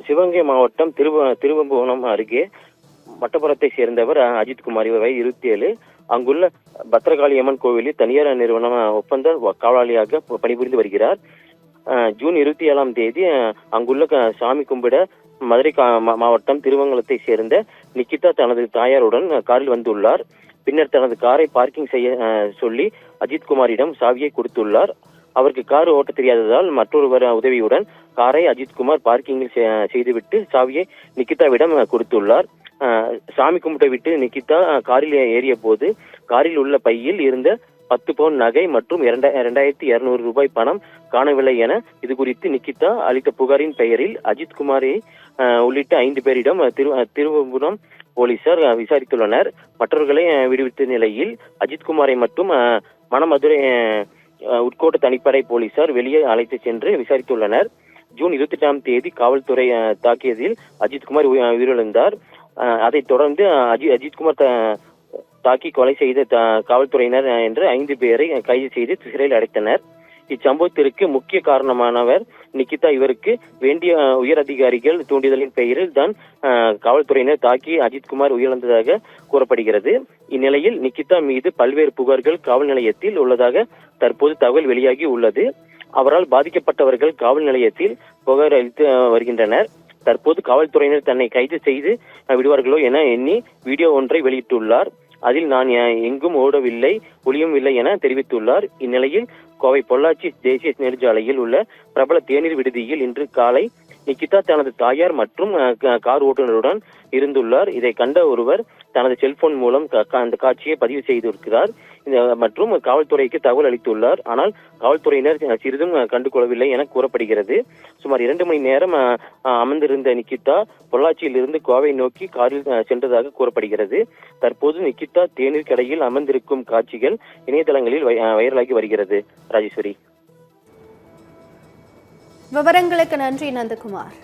சிவகங்கை மாவட்டம் திருவம்புவனம் அருகே மட்டப்புறத்தை சேர்ந்தவர் அஜித்குமார். இவர் வயது 27. அங்குள்ள பத்ரகாளியம்மன் கோவிலில் தனியார் நிறுவனம் ஒப்பந்த காவலாளியாக பணிபுரிந்து வருகிறார். ஜூன் 27ஆம் தேதி அங்குள்ள சாமி கும்பிட மதுரை மாவட்டம் திருவங்கலத்தை சேர்ந்த நிக்கிதா தனது தாயாருடன் காரில் வந்துள்ளார். பின்னர் தனது காரை பார்க்கிங் செய்ய சொல்லி அஜித்குமாரிடம் சாவியை கொடுத்துள்ளார். அவருக்கு கார் ஓட்ட தெரியாததால் மற்றொருவர் உதவியுடன் காரை அஜித்குமார் பார்க்கிங்கில் செய்துவிட்டு சாவியை நிக்கிதாவிடம் கொடுத்துள்ளார். சாமி கும்பிட்டு விட்டு நிக்கிதா காரில் ஏறிய போது காரில் உள்ள பையில் இருந்த 10 பவுன் நகை மற்றும் 2200 ரூபாய் பணம் காணவில்லை என இது குறித்து நிக்கிதா அளித்த புகாரின் பெயரில் அஜித்குமாரை உள்ளிட்ட 5 பேரிடம் திருவம்புரம் போலீசார் விசாரித்துள்ளனர். மற்றவர்களை விடுவித்த நிலையில் அஜித்குமாரை மட்டும் மணமதுரை உட்கோட்ட தனிப்படை போலீசார் வெளியே அழைத்து சென்று விசாரித்துள்ளனர். ஜூன் 28ஆம் தேதி காவல்துறை தாக்கியதில் அஜித்குமார் உயிரிழந்தார். அதைத் தொடர்ந்து அஜித்குமார் தாக்கி கொலை செய்த காவல்துறையினர் என்று 5 பேரை கைது செய்து சிறையில் அடைத்தனர். இச்சம்பவத்திற்கு முக்கிய காரணமானவர் நிக்கிதா. இவருக்கு வேண்டிய உயர் அதிகாரிகள் தூண்டுதலின் பெயரில் தான் காவல்துறையினர் தாக்கி அஜித்குமார் உயிரிழந்ததாக கூறப்படுகிறது. இந்நிலையில் நிக்கிதா மீது பல்வேறு புகார்கள் காவல் நிலையத்தில் உள்ளதாக தற்போது தகவல் வெளியாகி உள்ளது. அவரால் பாதிக்கப்பட்டவர்கள் காவல் நிலையத்தில் புகார் அளித்து வருகின்றனர். தற்போது காவல்துறையினர் தன்னை கைது செய்து விடுவார்களோ என எண்ணி வீடியோ ஒன்றை வெளியிட்டுள்ளார். அதில் நான் எங்கும் ஓடவில்லை, ஒளியவில்லை என தெரிவித்துள்ளார். இந்நிலையில் கோவை பொள்ளாச்சி தேசிய நெடுஞ்சாலையில் உள்ள பிரபல தேநீர் விடுதியில் இன்று காலை நிக்கிதா தனது தாயார் மற்றும் கார் ஓட்டுநருடன் இருந்துள்ளார். இதை கண்ட ஒருவர் தனது செல்போன் மூலம் அந்த காட்சியை பதிவு செய்திருக்கிறார் மற்றும் காவல்துறைக்கு தகவல் அளித்துள்ளார். ஆனால் காவல்துறையினர் சிறிதும் கண்டுகொள்ளவில்லை என கூறப்படுகிறது. சுமார் 2 மணி நேரம் அமர்ந்திருந்த நிக்கிதா பொள்ளாச்சியில் இருந்து கோவை நோக்கி காரில் சென்றதாக கூறப்படுகிறது. தற்போது நிக்கிதா தேநீர் கடையில் அமர்ந்திருக்கும் காட்சிகள் இணையதளங்களில் வைரலாகி வருகிறது. ராஜேஸ்வரி, விவரங்களுக்கு நன்றி நந்தகுமார்.